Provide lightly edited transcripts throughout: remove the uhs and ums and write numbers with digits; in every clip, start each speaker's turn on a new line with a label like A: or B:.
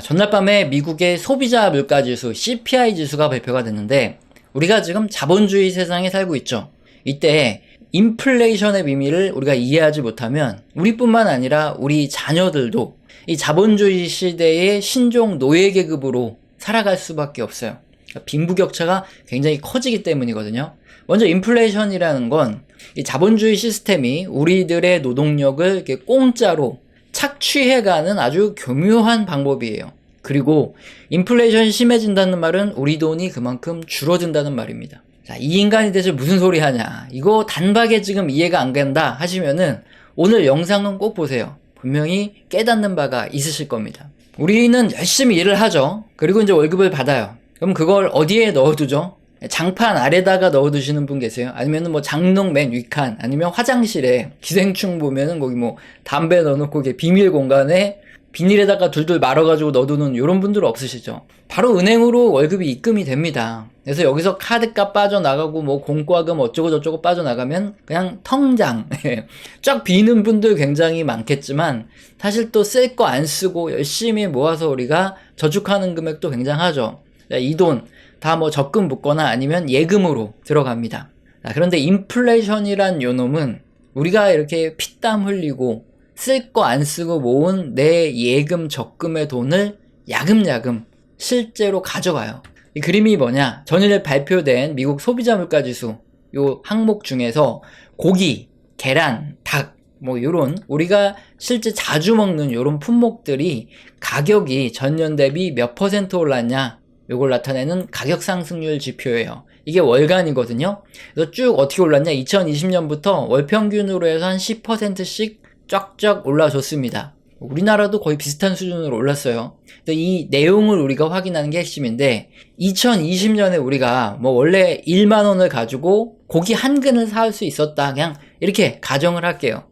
A: 전날 밤에 미국의 소비자 물가 지수 CPI 지수가 발표가 됐는데 우리가 지금 자본주의 세상에 살고 있죠. 이때 인플레이션의 비밀을 우리가 이해하지 못하면 우리뿐만 아니라 우리 자녀들도 이 자본주의 시대의 신종 노예 계급으로 살아갈 수밖에 없어요. 빈부격차가 굉장히 커지기 때문이거든요. 먼저 인플레이션이라는 건 이 자본주의 시스템이 우리들의 노동력을 이렇게 공짜로 착취해가는 아주 교묘한 방법이에요. 그리고 인플레이션이 심해진다는 말은 우리 돈이 그만큼 줄어든다는 말입니다. 자, 이 인간이 대체 무슨 소리 하냐, 이거 단박에 지금 이해가 안 간다 하시면은 오늘 영상은 꼭 보세요. 분명히 깨닫는 바가 있으실 겁니다. 우리는 열심히 일을 하죠. 그리고 이제 월급을 받아요. 그럼 그걸 어디에 넣어두죠? 장판 아래다가 넣어두시는 분 계세요? 아니면은 뭐 장롱 맨 윗칸, 아니면 화장실에 기생충 보면은 거기 뭐 담배 넣어놓고 이게 비밀 공간에 비닐에다가 둘둘 말아가지고 넣어두는 이런 분들 없으시죠? 바로 은행으로 월급이 입금이 됩니다. 그래서 여기서 카드값 빠져나가고 뭐 공과금 어쩌고 저쩌고 빠져나가면 그냥 텅장 쫙 비는 분들 굉장히 많겠지만 사실 또 쓸 거 안 쓰고 열심히 모아서 우리가 저축하는 금액도 굉장하죠. 이 돈 다 뭐 적금 묻거나 아니면 예금으로 들어갑니다. 그런데 인플레이션이란 요놈은 우리가 이렇게 피땀 흘리고 쓸 거 안 쓰고 모은 내 예금 적금의 돈을 야금야금 실제로 가져가요. 이 그림이 뭐냐, 전일 발표된 미국 소비자 물가지수 요 항목 중에서 고기, 계란, 닭 뭐 요런 우리가 실제 자주 먹는 요런 품목들이 가격이 전년 대비 몇 % 올랐냐, 요걸 나타내는 가격 상승률 지표예요. 이게 월간이거든요. 그래서 쭉 어떻게 올랐냐, 2020년부터 월 평균으로 해서 한 10%씩 쫙쫙 올라줬습니다. 우리나라도 거의 비슷한 수준으로 올랐어요. 이 내용을 우리가 확인하는 게 핵심인데, 2020년에 우리가 뭐 원래 1만 원을 가지고 고기 한 근을 살 수 있었다, 그냥 이렇게 가정을 할게요.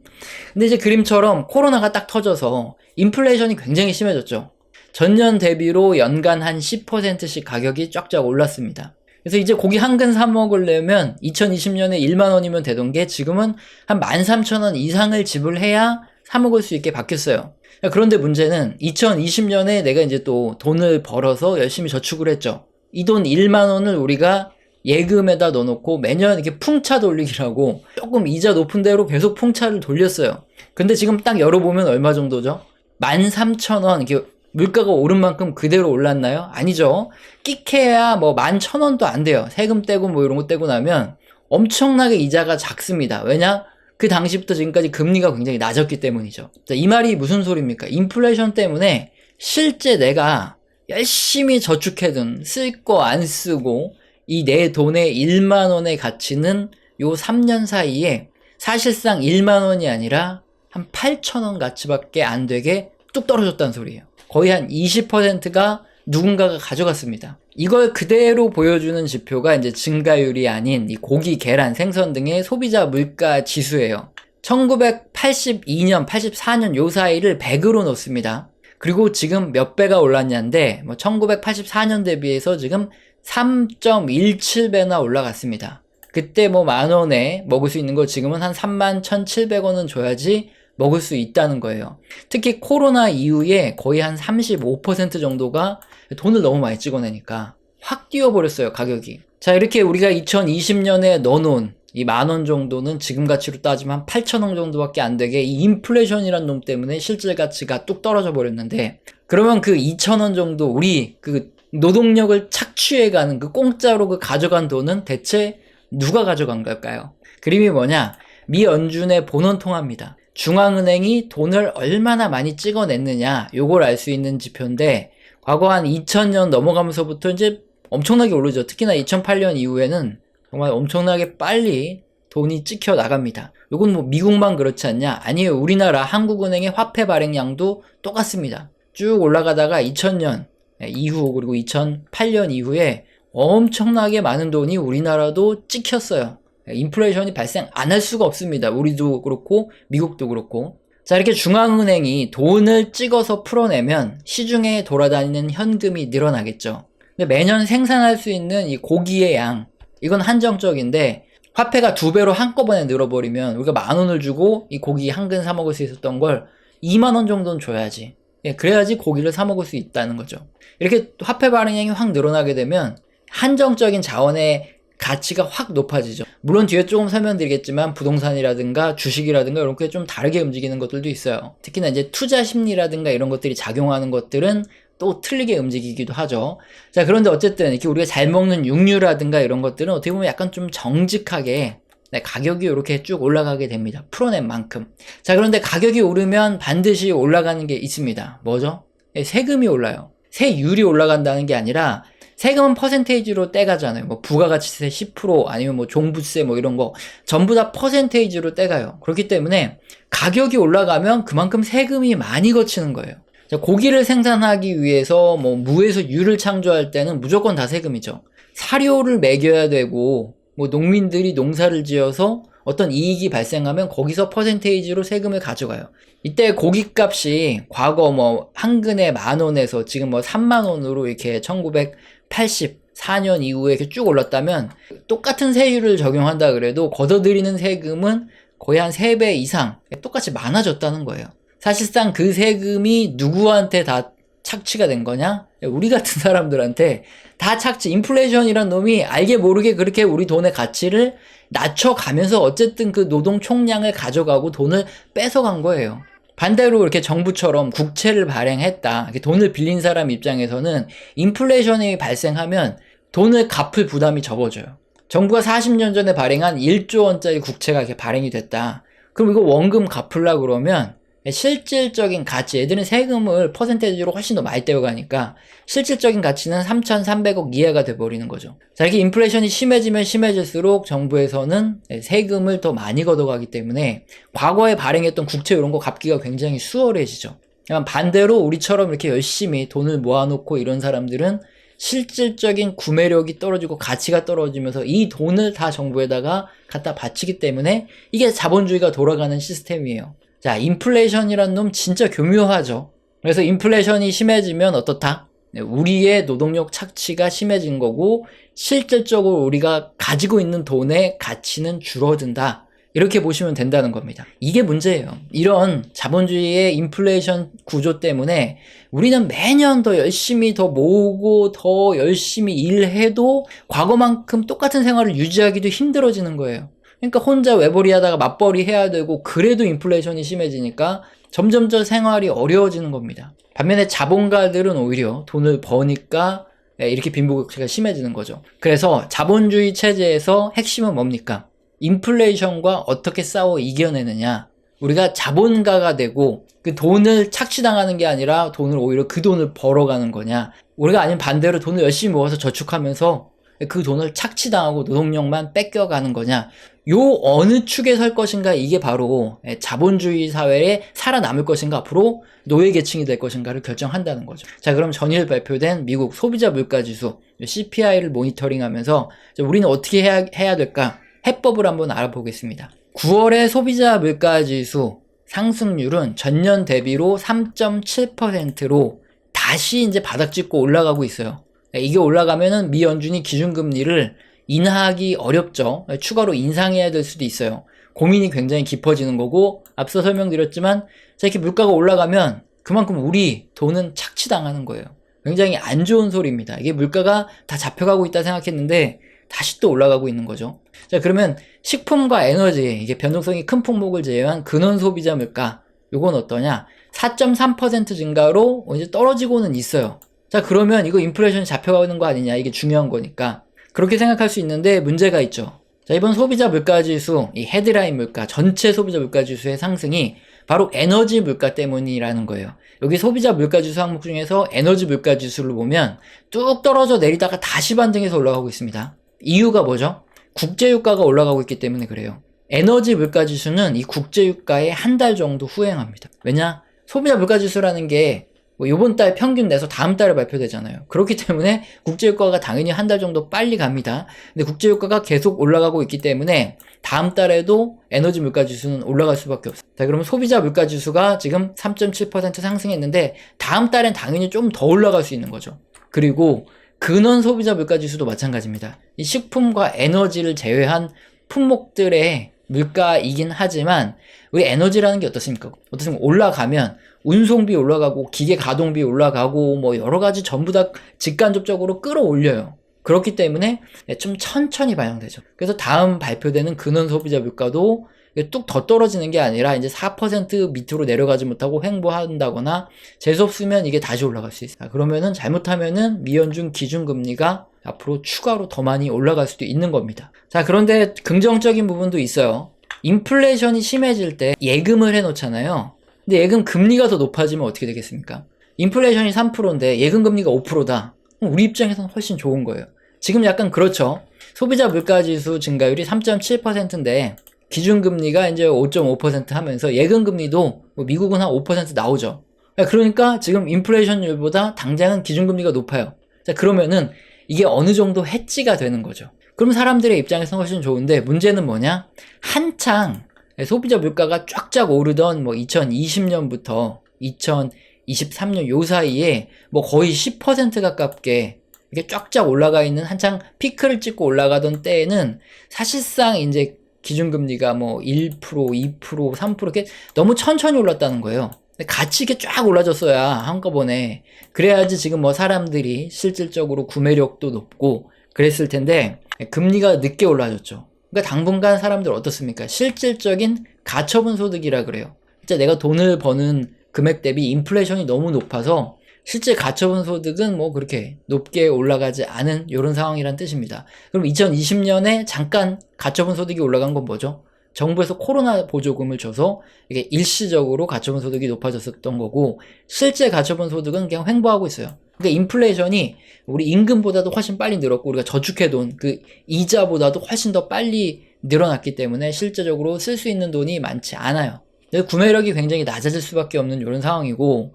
A: 근데 이제 그림처럼 코로나가 딱 터져서 인플레이션이 굉장히 심해졌죠. 전년 대비로 연간 한 10%씩 가격이 쫙쫙 올랐습니다. 그래서 이제 고기 한 근 사 먹으려면 2020년에 1만 원이면 되던 게 지금은 한 13,000원 이상을 지불해야 사 먹을 수 있게 바뀌었어요. 그런데 문제는 2020년에 내가 이제 또 돈을 벌어서 열심히 저축을 했죠. 이 돈 1만 원을 우리가 예금에다 넣어놓고 매년 이렇게 풍차 돌리기라고 조금 이자 높은 대로 계속 풍차를 돌렸어요. 근데 지금 딱 열어보면 얼마 정도죠? 13,000원, 이렇게 물가가 오른 만큼 그대로 올랐나요? 아니죠. 끼케야 뭐 11,000원도 안 돼요. 세금 떼고 뭐 이런 거 떼고 나면 엄청나게 이자가 작습니다. 왜냐? 그 당시부터 지금까지 금리가 굉장히 낮았기 때문이죠. 자, 이 말이 무슨 소리입니까? 인플레이션 때문에 실제 내가 열심히 저축해둔, 쓸 거 안 쓰고 이 내 돈의 1만 원의 가치는 요 3년 사이에 사실상 1만 원이 아니라 한 8,000원 가치밖에 안 되게 뚝 떨어졌다는 소리예요. 거의 한 20%가 누군가가 가져갔습니다. 이걸 그대로 보여주는 지표가 이제 증가율이 아닌 이 고기, 계란, 생선 등의 소비자 물가 지수예요. 1982년, 84년 요 사이를 100으로 놓습니다. 그리고 지금 몇 배가 올랐냐인데, 1984년 대비해서 지금 3.17배나 올라갔습니다. 그때 뭐 만원에 먹을 수 있는 거 지금은 한 31,700원은 줘야지 먹을 수 있다는 거예요. 특히 코로나 이후에 거의 한 35% 정도가 돈을 너무 많이 찍어내니까 확 뛰어버렸어요, 가격이. 자, 이렇게 우리가 2020년에 넣어놓은 이 만원 정도는 지금 가치로 따지면 한 8,000원 정도밖에 안 되게 이 인플레이션이란 놈 때문에 실질 가치가 뚝 떨어져 버렸는데, 그러면 그 2,000원 정도 우리 그 노동력을 착취해가는 그 공짜로 그 가져간 돈은 대체 누가 가져간 걸까요? 그림이 뭐냐? 미 연준의 본원 통화입니다. 중앙은행이 돈을 얼마나 많이 찍어냈느냐, 요걸 알 수 있는 지표인데, 과거 한 2000년 넘어가면서부터 이제 엄청나게 오르죠. 특히나 2008년 이후에는 정말 엄청나게 빨리 돈이 찍혀 나갑니다. 요건 뭐 미국만 그렇지 않냐? 아니에요. 우리나라 한국은행의 화폐 발행량도 똑같습니다. 쭉 올라가다가 2000년 이후, 그리고 2008년 이후에 엄청나게 많은 돈이 우리나라도 찍혔어요. 인플레이션이 발생 안 할 수가 없습니다. 우리도 그렇고 미국도 그렇고. 자, 이렇게 중앙은행이 돈을 찍어서 풀어내면 시중에 돌아다니는 현금이 늘어나겠죠. 근데 매년 생산할 수 있는 이 고기의 양, 이건 한정적인데, 화폐가 2배로 한꺼번에 늘어버리면 우리가 10,000원을 주고 이 고기 한 근 사 먹을 수 있었던 걸 20,000원 정도는 줘야지. 예, 그래야지 고기를 사 먹을 수 있다는 거죠. 이렇게 화폐 발행량이 확 늘어나게 되면 한정적인 자원의 가치가 확 높아지죠. 물론 뒤에 조금 설명드리겠지만 부동산이라든가 주식이라든가 이런 게 좀 다르게 움직이는 것들도 있어요. 특히나 이제 투자 심리라든가 이런 것들이 작용하는 것들은 또 틀리게 움직이기도 하죠. 자, 그런데 어쨌든 이렇게 우리가 잘 먹는 육류라든가 이런 것들은 어떻게 보면 약간 좀 정직하게 가격이 이렇게 쭉 올라가게 됩니다. 풀어낸 만큼. 자, 그런데 가격이 오르면 반드시 올라가는 게 있습니다. 뭐죠? 세금이 올라요. 세율이 올라간다는 게 아니라 세금은 퍼센테이지로 떼가잖아요. 뭐 부가가치세 10% 아니면 뭐 종부세 뭐 이런 거 전부 다 퍼센테이지로 떼가요. 그렇기 때문에 가격이 올라가면 그만큼 세금이 많이 거치는 거예요. 자, 고기를 생산하기 위해서 뭐 무에서 유를 창조할 때는 무조건 다 세금이죠. 사료를 매겨야 되고 뭐 농민들이 농사를 지어서 어떤 이익이 발생하면 거기서 퍼센테이지로 세금을 가져가요. 이때 고깃값이 과거 뭐 한 근에 10,000원에서 지금 뭐 30,000원으로 이렇게 1984년 이후에 이렇게 쭉 올랐다면 똑같은 세율을 적용한다 그래도 걷어들이는 세금은 거의 한 3배 이상 똑같이 많아졌다는 거예요. 사실상 그 세금이 누구한테 다 착취가 된 거냐? 우리 같은 사람들한테 다 착취, 인플레이션이란 놈이 알게 모르게 그렇게 우리 돈의 가치를 낮춰가면서 어쨌든 그 노동 총량을 가져가고 돈을 뺏어간 거예요. 반대로 이렇게 정부처럼 국채를 발행했다. 돈을 빌린 사람 입장에서는 인플레이션이 발생하면 돈을 갚을 부담이 적어져요. 정부가 40년 전에 발행한 1조 원짜리 국채가 이렇게 발행이 됐다. 그럼 이거 원금 갚으려고 그러면 실질적인 가치, 얘들은 세금을 퍼센테이지로 훨씬 더 많이 떼어가니까 실질적인 가치는 3,300억 이하가 돼버리는 거죠. 자, 이렇게 인플레이션이 심해지면 심해질수록 정부에서는 세금을 더 많이 걷어가기 때문에 과거에 발행했던 국채 이런 거 갚기가 굉장히 수월해지죠. 반대로 우리처럼 이렇게 열심히 돈을 모아놓고 이런 사람들은 실질적인 구매력이 떨어지고 가치가 떨어지면서 이 돈을 다 정부에다가 갖다 바치기 때문에 이게 자본주의가 돌아가는 시스템이에요. 자, 인플레이션이란 놈 진짜 교묘하죠. 그래서 인플레이션이 심해지면 어떻다? 우리의 노동력 착취가 심해진 거고 실질적으로 우리가 가지고 있는 돈의 가치는 줄어든다. 이렇게 보시면 된다는 겁니다. 이게 문제예요. 이런 자본주의의 인플레이션 구조 때문에 우리는 매년 더 열심히 더 모으고 더 열심히 일해도 과거만큼 똑같은 생활을 유지하기도 힘들어지는 거예요. 그러니까 혼자 외벌이 하다가 맞벌이 해야 되고 그래도 인플레이션이 심해지니까 점점 더 생활이 어려워지는 겁니다. 반면에 자본가들은 오히려 돈을 버니까 이렇게 빈부격차가 심해지는 거죠. 그래서 자본주의 체제에서 핵심은 뭡니까? 인플레이션과 어떻게 싸워 이겨내느냐. 우리가 자본가가 되고 그 돈을 착취당하는 게 아니라 돈을 오히려 그 돈을 벌어가는 거냐. 우리가 아니면 반대로 돈을 열심히 모아서 저축하면서 그 돈을 착취당하고 노동력만 뺏겨가는 거냐. 요 어느 축에 설 것인가, 이게 바로 자본주의 사회에 살아남을 것인가, 앞으로 노예계층이 될 것인가를 결정한다는 거죠. 자, 그럼 전일 발표된 미국 소비자 물가지수 CPI를 모니터링하면서 우리는 어떻게 해야 될까 해법을 한번 알아보겠습니다. 9월의 소비자 물가지수 상승률은 전년 대비로 3.7%로 다시 이제 바닥 찍고 올라가고 있어요. 이게 올라가면은 미 연준이 기준금리를 인하하기 어렵죠. 추가로 인상해야 될 수도 있어요. 고민이 굉장히 깊어지는 거고, 앞서 설명드렸지만 이렇게 물가가 올라가면 그만큼 우리 돈은 착취당하는 거예요. 굉장히 안 좋은 소리입니다. 이게 물가가 다 잡혀가고 있다 생각했는데 다시 또 올라가고 있는 거죠. 자, 그러면 식품과 에너지, 이게 변동성이 큰 품목을 제외한 근원 소비자 물가, 요건 어떠냐? 4.3% 증가로 이제 떨어지고는 있어요. 자, 그러면 이거 인플레이션이 잡혀가는 거 아니냐, 이게 중요한 거니까 그렇게 생각할 수 있는데 문제가 있죠. 자, 이번 소비자 물가지수, 이 헤드라인 물가, 전체 소비자 물가지수의 상승이 바로 에너지 물가 때문이라는 거예요. 여기 소비자 물가지수 항목 중에서 에너지 물가지수를 보면 뚝 떨어져 내리다가 다시 반등해서 올라가고 있습니다. 이유가 뭐죠? 국제유가가 올라가고 있기 때문에 그래요. 에너지 물가지수는 이 국제유가의 한 달 정도 후행합니다. 왜냐? 소비자 물가지수라는 게 뭐 요번 달 평균 내서 다음 달에 발표되잖아요. 그렇기 때문에 국제유가가 당연히 한 달 정도 빨리 갑니다. 근데 국제유가가 계속 올라가고 있기 때문에 다음 달에도 에너지 물가지수는 올라갈 수밖에 없어요. 자, 그러면 소비자 물가지수가 지금 3.7% 상승했는데 다음 달엔 당연히 좀 더 올라갈 수 있는 거죠. 그리고 근원 소비자 물가지수도 마찬가지입니다. 이 식품과 에너지를 제외한 품목들의 물가이긴 하지만 우리 에너지라는 게 어떻습니까? 올라가면 운송비 올라가고 기계 가동비 올라가고 뭐 여러 가지 전부 다 직간접적으로 끌어올려요. 그렇기 때문에 좀 천천히 반영되죠. 그래서 다음 발표되는 근원 소비자 물가도 뚝 더 떨어지는 게 아니라 이제 4% 밑으로 내려가지 못하고 횡보한다거나 재수없으면 이게 다시 올라갈 수 있어요. 그러면은 잘못하면은 미연준 기준금리가 앞으로 추가로 더 많이 올라갈 수도 있는 겁니다. 자, 그런데 긍정적인 부분도 있어요. 인플레이션이 심해질 때 예금을 해놓잖아요. 근데 예금 금리가 더 높아지면 어떻게 되겠습니까? 인플레이션이 3%인데 예금 금리가 5%다. 우리 입장에서는 훨씬 좋은 거예요. 지금 약간 그렇죠. 소비자 물가지수 증가율이 3.7%인데 기준금리가 이제 5.5% 하면서 예금금리도 미국은 한 5% 나오죠. 그러니까 지금 인플레이션율보다 당장은 기준금리가 높아요. 자, 그러면은 이게 어느 정도 해지가 되는 거죠. 그럼 사람들의 입장에서는 훨씬 좋은데 문제는 뭐냐? 한창 소비자 물가가 쫙쫙 오르던 2020년부터 2023년 요 사이에 거의 10% 가깝게 이게 쫙쫙 올라가 있는 한창 피크를 찍고 올라가던 때에는 사실상 이제 기준금리가 1%, 2%, 3% 이렇게 너무 천천히 올랐다는 거예요. 같이 이렇게 쫙 올라졌어야 한꺼번에. 그래야지 지금 사람들이 실질적으로 구매력도 높고 그랬을 텐데 금리가 늦게 올라졌죠. 그러니까 당분간 사람들 어떻습니까? 실질적인 가처분 소득이라 그래요. 진짜 내가 돈을 버는 금액 대비 인플레이션이 너무 높아서 실제 가처분 소득은 그렇게 높게 올라가지 않은 이런 상황이란 뜻입니다. 그럼 2020년에 잠깐 가처분 소득이 올라간 건 뭐죠? 정부에서 코로나 보조금을 줘서 이게 일시적으로 가처분 소득이 높아졌었던 거고 실제 가처분 소득은 그냥 횡보하고 있어요. 그러니까 인플레이션이 우리 임금보다도 훨씬 빨리 늘었고 우리가 저축해둔 그 이자보다도 훨씬 더 빨리 늘어났기 때문에 실제적으로 쓸 수 있는 돈이 많지 않아요. 구매력이 굉장히 낮아질 수밖에 없는 이런 상황이고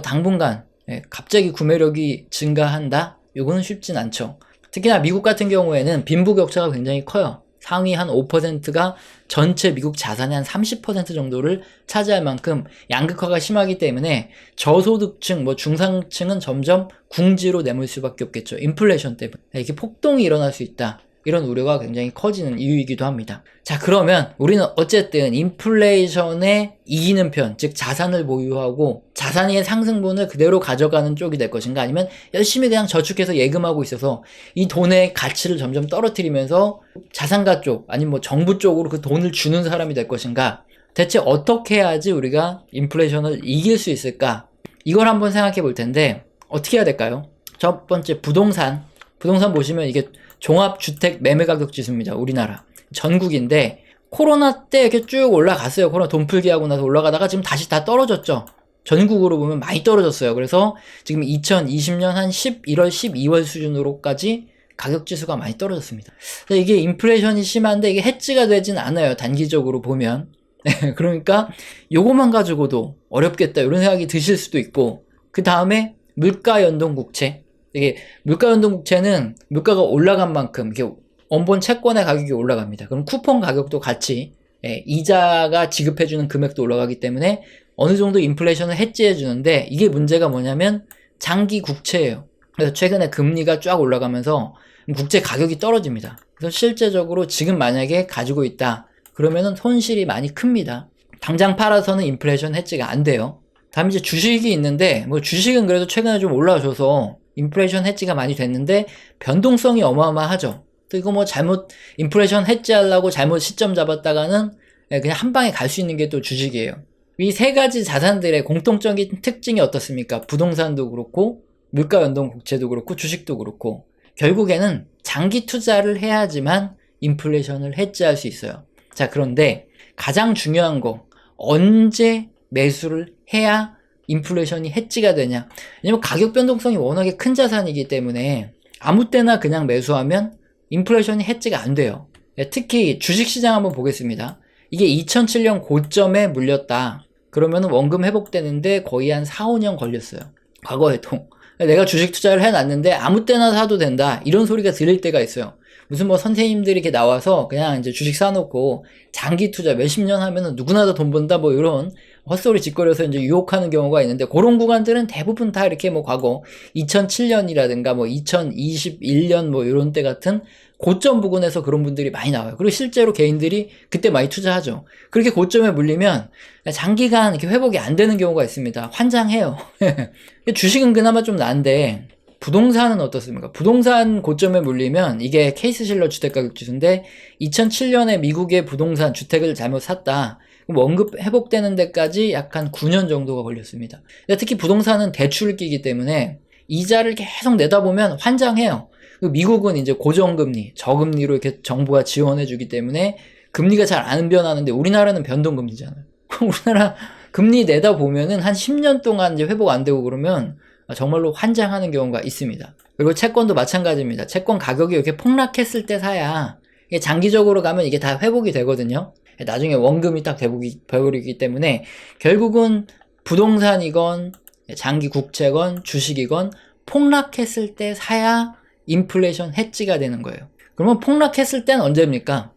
A: 당분간 갑자기 구매력이 증가한다? 요거는 쉽진 않죠. 특히나 미국 같은 경우에는 빈부격차가 굉장히 커요. 상위 한 5%가 전체 미국 자산의 한 30% 정도를 차지할 만큼 양극화가 심하기 때문에 저소득층, 중상층은 점점 궁지로 내몰 수밖에 없겠죠. 인플레이션 때문에. 이렇게 폭동이 일어날 수 있다. 이런 우려가 굉장히 커지는 이유이기도 합니다. 자, 그러면 우리는 어쨌든 인플레이션에 이기는 편, 즉 자산을 보유하고 자산의 상승분을 그대로 가져가는 쪽이 될 것인가, 아니면 열심히 그냥 저축해서 예금하고 있어서 이 돈의 가치를 점점 떨어뜨리면서 자산가 쪽, 아니면 정부 쪽으로 그 돈을 주는 사람이 될 것인가, 대체 어떻게 해야지 우리가 인플레이션을 이길 수 있을까? 이걸 한번 생각해 볼 텐데 어떻게 해야 될까요? 첫 번째, 부동산 보시면 이게 종합주택 매매가격 지수입니다. 우리나라 전국인데 코로나 때 이렇게 쭉 올라갔어요. 코로나 돈 풀기 하고 나서 올라가다가 지금 다시 다 떨어졌죠. 전국으로 보면 많이 떨어졌어요. 그래서 지금 2020년 한 11월, 12월 수준으로까지 가격 지수가 많이 떨어졌습니다. 이게 인플레이션이 심한데 이게 해지가 되진 않아요. 단기적으로 보면. 그러니까 요거만 가지고도 어렵겠다 이런 생각이 드실 수도 있고, 그 다음에 물가 연동 국채. 이게 물가 연동 국채는 물가가 올라간 만큼 이렇게 원본 채권의 가격이 올라갑니다. 그럼 쿠폰 가격도 같이 이자가 지급해주는 금액도 올라가기 때문에 어느 정도 인플레이션을 해지해 주는데, 이게 문제가 뭐냐면 장기 국채예요. 그래서 최근에 금리가 쫙 올라가면서 국채 가격이 떨어집니다. 그래서 실제적으로 지금 만약에 가지고 있다 그러면은 손실이 많이 큽니다. 당장 팔아서는 인플레이션 해지가 안 돼요. 다음 이제 주식이 있는데 주식은 그래도 최근에 좀 올라와줘서 인플레이션 해지가 많이 됐는데 변동성이 어마어마하죠. 또 이거 잘못 인플레이션 해지하려고 잘못 시점 잡았다가는 그냥 한 방에 갈 수 있는 게 또 주식이에요. 이 세 가지 자산들의 공통적인 특징이 어떻습니까? 부동산도 그렇고 물가 연동 국채도 그렇고 주식도 그렇고 결국에는 장기 투자를 해야지만 인플레이션을 해지할 수 있어요. 자, 그런데 가장 중요한 거, 언제 매수를 해야 인플레이션이 해지가 되냐? 왜냐면 가격 변동성이 워낙에 큰 자산이기 때문에 아무 때나 그냥 매수하면 인플레이션이 해지가 안 돼요. 특히 주식시장 한번 보겠습니다. 이게 2007년 고점에 물렸다. 그러면 원금 회복되는데 거의 한 4, 5년 걸렸어요. 과거에도. 내가 주식 투자를 해놨는데 아무 때나 사도 된다, 이런 소리가 들릴 때가 있어요. 무슨 선생님들이 이렇게 나와서 그냥 이제 주식 사놓고 장기 투자 몇십 년 하면은 누구나 다 돈 번다 이런 헛소리 짓거려서 이제 유혹하는 경우가 있는데, 그런 구간들은 대부분 다 이렇게 뭐 과거 2007년이라든가 뭐 2021년 뭐 이런 때 같은 고점 부근에서 그런 분들이 많이 나와요. 그리고 실제로 개인들이 그때 많이 투자하죠. 그렇게 고점에 물리면 장기간 이렇게 회복이 안 되는 경우가 있습니다. 환장해요. 주식은 그나마 좀 나은데, 부동산은 어떻습니까? 부동산 고점에 물리면, 이게 케이스실러 주택가격지수인데 2007년에 미국의 부동산 주택을 잘못 샀다. 원금 회복되는 데까지 약 한 9년 정도가 걸렸습니다. 특히 부동산은 대출을 끼기 때문에 이자를 계속 내다 보면 환장해요. 미국은 이제 고정금리, 저금리로 이렇게 정부가 지원해주기 때문에 금리가 잘 안 변하는데, 우리나라는 변동금리잖아요. 우리나라 금리 내다 보면은 한 10년 동안 이제 회복 안 되고 그러면 정말로 환장하는 경우가 있습니다. 그리고 채권도 마찬가지입니다. 채권 가격이 이렇게 폭락했을 때 사야, 이게 장기적으로 가면 이게 다 회복이 되거든요. 나중에 원금이 딱 되버리기 때문에 결국은 부동산이건 장기 국채건 주식이건 폭락했을 때 사야 인플레이션 해지가 되는 거예요. 그러면 폭락했을 땐 언제입니까?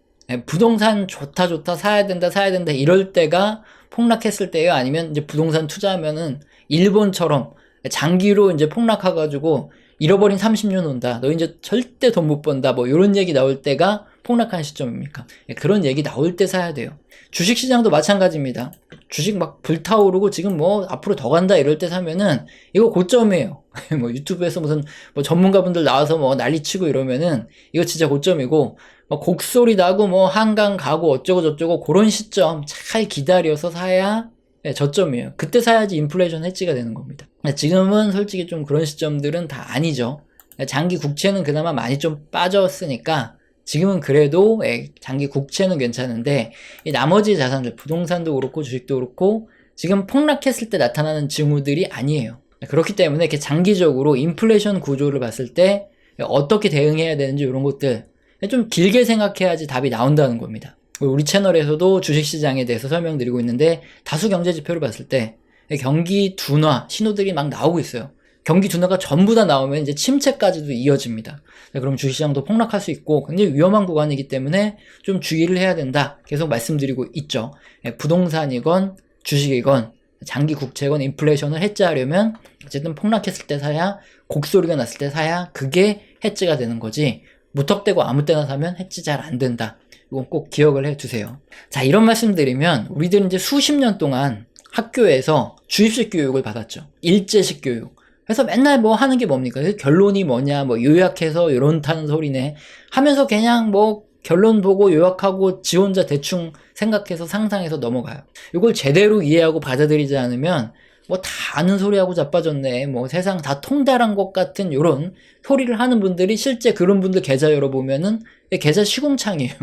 A: 부동산 좋다 사야 된다 이럴 때가 폭락했을 때예요? 아니면 이제 부동산 투자하면은 일본처럼 장기로 이제 폭락해가지고 잃어버린 30년 온다, 너 이제 절대 돈 못 번다, 뭐 이런 얘기 나올 때가 폭락한 시점입니까? 그런 얘기 나올 때 사야 돼요. 주식시장도 마찬가지입니다. 주식 막 불타오르고 지금 뭐 앞으로 더 간다 이럴 때 사면은 이거 고점이에요. 뭐 유튜브에서 무슨 뭐 전문가분들 나와서 뭐 난리치고 이러면은 이거 진짜 고점이고, 뭐 곡소리 나고 뭐 한강 가고 어쩌고 저쩌고 그런 시점 잘 기다려서 사야 저점이에요. 그때 사야지 인플레이션 해지가 되는 겁니다. 지금은 솔직히 좀 그런 시점들은 다 아니죠. 장기 국채는 그나마 많이 좀 빠졌으니까 지금은 그래도 장기 국채는 괜찮은데, 이 나머지 자산들, 부동산도 그렇고 주식도 그렇고 지금 폭락했을 때 나타나는 징후들이 아니에요. 그렇기 때문에 이렇게 장기적으로 인플레이션 구조를 봤을 때 어떻게 대응해야 되는지 이런 것들 좀 길게 생각해야지 답이 나온다는 겁니다. 우리 채널에서도 주식시장에 대해서 설명드리고 있는데, 다수 경제지표를 봤을 때 경기 둔화 신호들이 막 나오고 있어요. 경기 둔화가 전부 다 나오면 이제 침체까지도 이어집니다. 그럼 주식시장도 폭락할 수 있고 굉장히 위험한 구간이기 때문에 좀 주의를 해야 된다, 계속 말씀드리고 있죠. 부동산이건 주식이건 장기 국채건 인플레이션을 해지하려면 어쨌든 폭락했을 때 사야, 곡소리가 났을 때 사야 그게 해지가 되는 거지, 무턱대고 아무 때나 사면 해지 잘 안 된다. 이건 꼭 기억을 해 두세요. 자, 이런 말씀 드리면 우리들은 이제 수십 년 동안 학교에서 주입식 교육을 받았죠. 일제식 교육. 그래서 맨날 뭐 하는 게 뭡니까? 결론이 뭐냐, 뭐 요약해서 이런다는 소리네 하면서 그냥 뭐 결론 보고 요약하고 지 혼자 대충 생각해서 상상해서 넘어가요. 이걸 제대로 이해하고 받아들이지 않으면 뭐 다 아는 소리하고 자빠졌네, 뭐 세상 다 통달한 것 같은 요런 소리를 하는 분들이, 실제 그런 분들 계좌 열어보면은 계좌 시궁창이에요.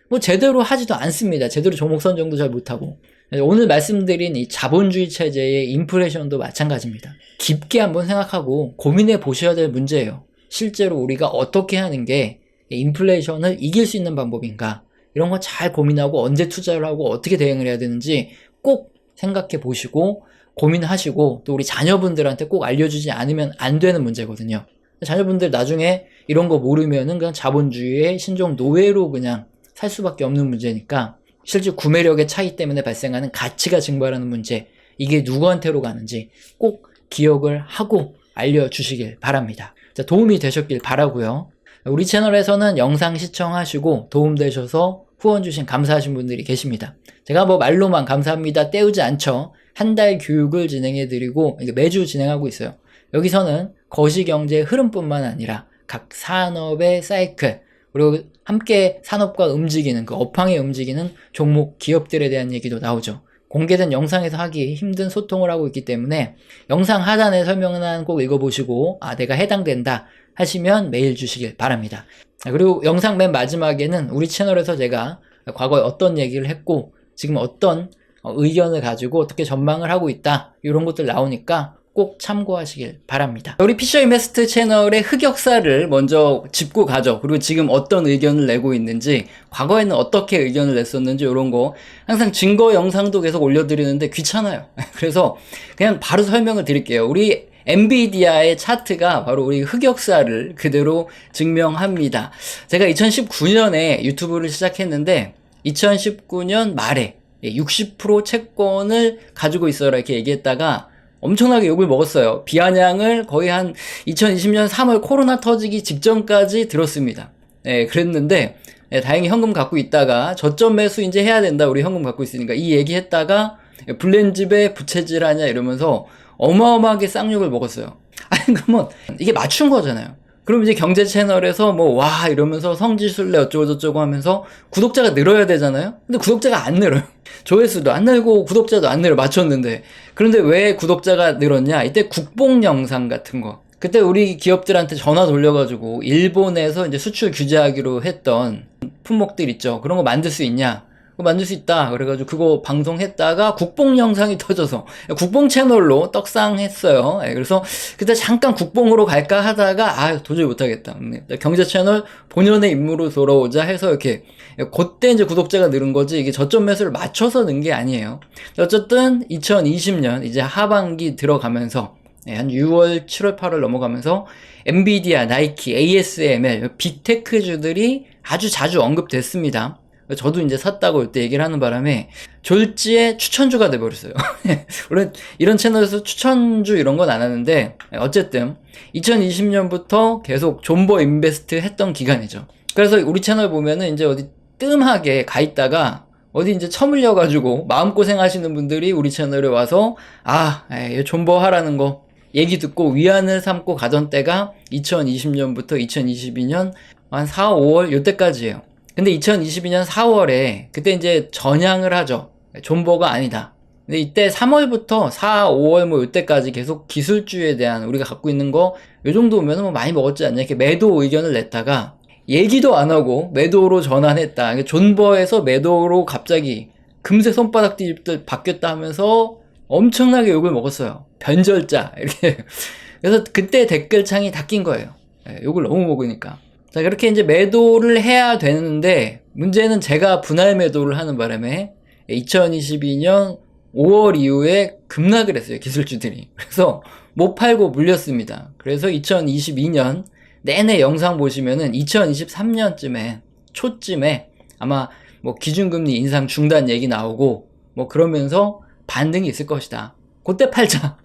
A: 뭐 제대로 하지도 않습니다. 제대로 종목 선정도 잘 못하고. 오늘 말씀드린 이 자본주의 체제의 인플레이션도 마찬가지입니다. 깊게 한번 생각하고 고민해 보셔야 될 문제예요. 실제로 우리가 어떻게 하는 게 인플레이션을 이길 수 있는 방법인가, 이런 거 잘 고민하고 언제 투자를 하고 어떻게 대응을 해야 되는지 꼭 생각해 보시고 고민하시고, 또 우리 자녀분들한테 꼭 알려주지 않으면 안 되는 문제거든요. 자녀분들 나중에 이런 거 모르면은 그냥 자본주의의 신종 노예로 그냥 살 수밖에 없는 문제니까, 실제 구매력의 차이 때문에 발생하는 가치가 증발하는 문제, 이게 누구한테로 가는지 꼭 기억을 하고 알려주시길 바랍니다. 자, 도움이 되셨길 바라고요. 우리 채널에서는 영상 시청하시고 도움되셔서 후원 주신 감사하신 분들이 계십니다. 제가 뭐 말로만 감사합니다 때우지 않죠. 한 달 교육을 진행해드리고 매주 진행하고 있어요. 여기서는 거시경제의 흐름뿐만 아니라 각 산업의 사이클, 그리고 함께 산업과 움직이는 그 업황에 움직이는 종목 기업들에 대한 얘기도 나오죠. 공개된 영상에서 하기 힘든 소통을 하고 있기 때문에 영상 하단에 설명란 꼭 읽어보시고, 아, 내가 해당된다 하시면 메일 주시길 바랍니다. 그리고 영상 맨 마지막에는 우리 채널에서 제가 과거에 어떤 얘기를 했고 지금 어떤 의견을 가지고 어떻게 전망을 하고 있다, 이런 것들 나오니까 꼭 참고하시길 바랍니다. 우리 피셔 인베스트 채널의 흑역사를 먼저 짚고 가죠. 그리고 지금 어떤 의견을 내고 있는지, 과거에는 어떻게 의견을 냈었는지, 이런 거 항상 증거 영상도 계속 올려드리는데 귀찮아요. 그래서 그냥 바로 설명을 드릴게요. 우리 엔비디아의 차트가 바로 우리 흑역사를 그대로 증명합니다. 제가 2019년에 유튜브를 시작했는데 2019년 말에 60% 채권을 가지고 있어라 이렇게 얘기했다가 엄청나게 욕을 먹었어요. 비아냥을 거의 한 2020년 3월 코로나 터지기 직전까지 들었습니다. 그랬는데 다행히 현금 갖고 있다가 저점 매수 이제 해야 된다. 우리 현금 갖고 있으니까 이 얘기했다가 블렌집에 부채질 하냐 이러면서 어마어마하게 쌍욕을 먹었어요. 아니 그러면 이게 맞춘 거잖아요. 그럼 이제 경제 채널에서 뭐 와 이러면서 성지순례 어쩌고저쩌고 하면서 구독자가 늘어야 되잖아요. 근데 구독자가 안 늘어요. 조회수도 안 늘고 구독자도 안 늘어 맞췄는데. 그런데 왜 구독자가 늘었냐? 이때 국뽕 영상 같은 거. 그때 우리 기업들한테 전화 돌려가지고 일본에서 이제 수출 규제하기로 했던 품목들 있죠. 그런 거 만들 수 있냐? 그거 만들 수 있다. 그래가지고 그거 방송했다가 국뽕 영상이 터져서 국뽕 채널로 떡상했어요. 그래서 그때 잠깐 국뽕으로 갈까 하다가 도저히 못하겠다. 경제 채널 본연의 임무로 돌아오자 해서 이렇게 그때 이제 구독자가 늘은 거지 이게 저점 매수를 맞춰서 는 게 아니에요. 어쨌든 2020년 이제 하반기 들어가면서 한 6월, 7월, 8월 넘어가면서 엔비디아, 나이키, ASML, 빅테크주들이 아주 자주 언급됐습니다. 저도 이제 샀다고 이때 얘기를 하는 바람에 졸지에 추천주가 돼버렸어요. 물론 이런 채널에서 추천주 이런 건 안 하는데 어쨌든 2020년부터 계속 존버 인베스트 했던 기간이죠. 그래서 우리 채널 보면은 이제 어디 뜸하게 가 있다가 어디 이제 처물려가지고 마음고생 하시는 분들이 우리 채널에 와서 존버 하라는 거 얘기 듣고 위안을 삼고 가던 때가 2020년부터 2022년 한 4, 5월 요때까지예요. 근데 2022년 4월에 그때 이제 전향을 하죠. 존버가 아니다. 근데 이때 3월부터 4, 5월 뭐 이때까지 계속 기술주에 대한 우리가 갖고 있는 거 요 정도면 뭐 많이 먹었지 않냐 이렇게 매도 의견을 냈다가 얘기도 안 하고 매도로 전환했다. 존버에서 매도로 갑자기 금세 손바닥 뒤집듯 바뀌었다 하면서 엄청나게 욕을 먹었어요. 변절자 이렇게. 그래서 그때 댓글창이 다 낀 거예요. 욕을 너무 먹으니까. 자, 그렇게 이제 매도를 해야 되는데, 문제는 제가 분할 매도를 하는 바람에, 2022년 5월 이후에 급락을 했어요, 기술주들이. 그래서 못 팔고 물렸습니다. 그래서 2022년 내내 영상 보시면은 2023년쯤에, 초쯤에 아마 뭐 기준금리 인상 중단 얘기 나오고, 뭐 그러면서 반등이 있을 것이다. 그때 팔자.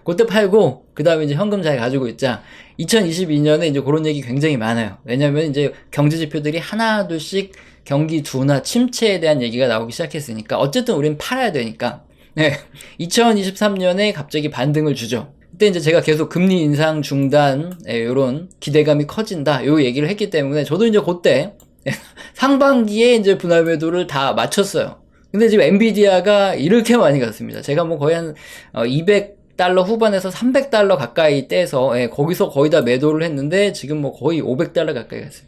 A: 그때 팔고, 그 다음에 이제 현금 잘 가지고 있자. 2022년에 이제 그런 얘기 굉장히 많아요. 왜냐면 이제 경제 지표들이 하나, 둘씩 경기 둔화, 침체에 대한 얘기가 나오기 시작했으니까, 어쨌든 우리는 팔아야 되니까. 2023년에 갑자기 반등을 주죠. 그때 이제 제가 계속 금리 인상 중단, 요런 기대감이 커진다. 요 얘기를 했기 때문에, 저도 이제 그때, 상반기에 이제 분할 매도를 다 마쳤어요. 근데 지금 엔비디아가 이렇게 많이 갔습니다. 제가 뭐 거의 한 200달러 후반에서 300달러 가까이 떼서 거기서 거의 다 매도를 했는데 지금 뭐 거의 500달러 가까이 갔어요.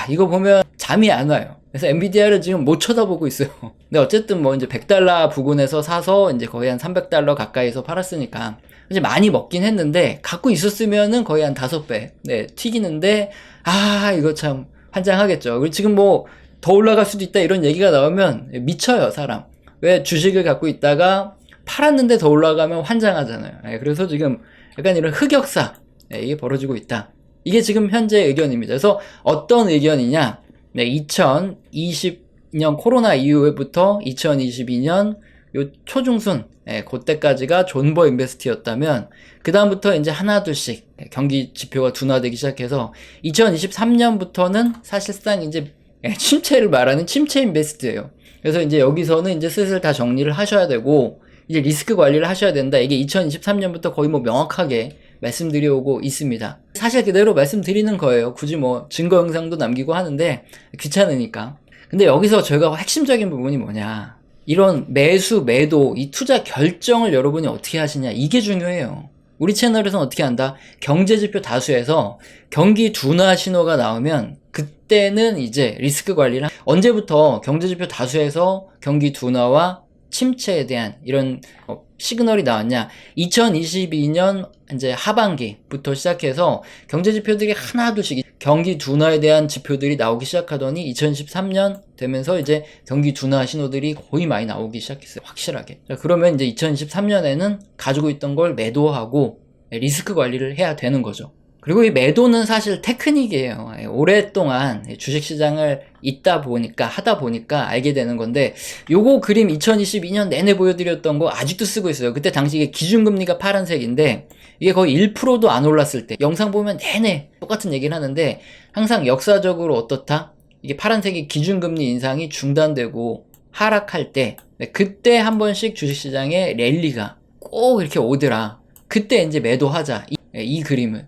A: 이거 보면 잠이 안 와요. 그래서 엔비디아를 지금 못 쳐다보고 있어요. 근데 어쨌든 뭐 이제 100달러 부근에서 사서 이제 거의 한 300달러 가까이서 팔았으니까 이제 많이 먹긴 했는데 갖고 있었으면은 거의 한 5배 튀기는데 이거 참 환장하겠죠. 그리고 지금 뭐 더 올라갈 수도 있다 이런 얘기가 나오면 미쳐요, 사람. 왜 주식을 갖고 있다가 팔았는데 더 올라가면 환장하잖아요. 그래서 지금 약간 이런 흑역사 이게 벌어지고 있다. 이게 지금 현재 의견입니다. 그래서 어떤 의견이냐? 2020년 코로나 이후부터 2022년 요 초중순 그때까지가 존버 인베스트였다면 그 다음부터 이제 하나 둘씩 경기 지표가 둔화되기 시작해서 2023년부터는 사실상 이제 침체를 말하는 침체 인베스트예요. 그래서 이제 여기서는 이제 슬슬 다 정리를 하셔야 되고 이제 리스크 관리를 하셔야 된다. 이게 2023년부터 거의 뭐 명확하게 말씀드려오고 있습니다. 사실 그대로 말씀드리는 거예요. 굳이 뭐 증거 영상도 남기고 하는데 귀찮으니까. 근데 여기서 저희가 핵심적인 부분이 뭐냐? 이런 매수, 매도, 이 투자 결정을 여러분이 어떻게 하시냐? 이게 중요해요. 우리 채널에서는 어떻게 한다? 경제지표 다수에서 경기 둔화 신호가 나오면 그때는 이제 리스크 관리를 언제부터 경제지표 다수에서 경기 둔화와 침체에 대한 이런 시그널이 나왔냐? 2022년 이제 하반기부터 시작해서 경제 지표들이 하나둘씩 경기 둔화에 대한 지표들이 나오기 시작하더니 2013년 되면서 이제 경기 둔화 신호들이 거의 많이 나오기 시작했어요. 확실하게. 자, 그러면 이제 2023년에는 가지고 있던 걸 매도하고 리스크 관리를 해야 되는 거죠. 그리고 이 매도는 사실 테크닉이에요. 오랫동안 주식시장을 하다 보니까 알게 되는 건데, 요거 그림 2022년 내내 보여드렸던 거 아직도 쓰고 있어요. 그때 당시 이게 기준금리가 파란색인데, 이게 거의 1%도 안 올랐을 때, 영상 보면 내내 똑같은 얘기를 하는데, 항상 역사적으로 어떻다? 이게 파란색이 기준금리 인상이 중단되고 하락할 때, 그때 한 번씩 주식시장에 랠리가 꼭 이렇게 오더라. 그때 이제 매도하자. 이 그림을.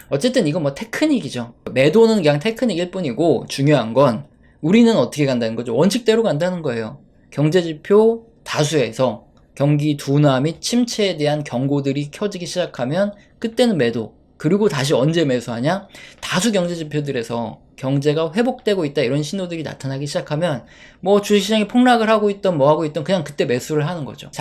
A: 어쨌든 이건 뭐 테크닉이죠. 매도는 그냥 테크닉일 뿐이고, 중요한 건 우리는 어떻게 간다는 거죠. 원칙대로 간다는 거예요. 경제지표 다수에서 경기 둔화 및 침체에 대한 경고들이 켜지기 시작하면 그때는 매도. 그리고 다시 언제 매수하냐? 다수 경제지표들에서 경제가 회복되고 있다, 이런 신호들이 나타나기 시작하면 뭐 주식시장이 폭락을 하고 있던 뭐 하고 있던 그냥 그때 매수를 하는 거죠. 자,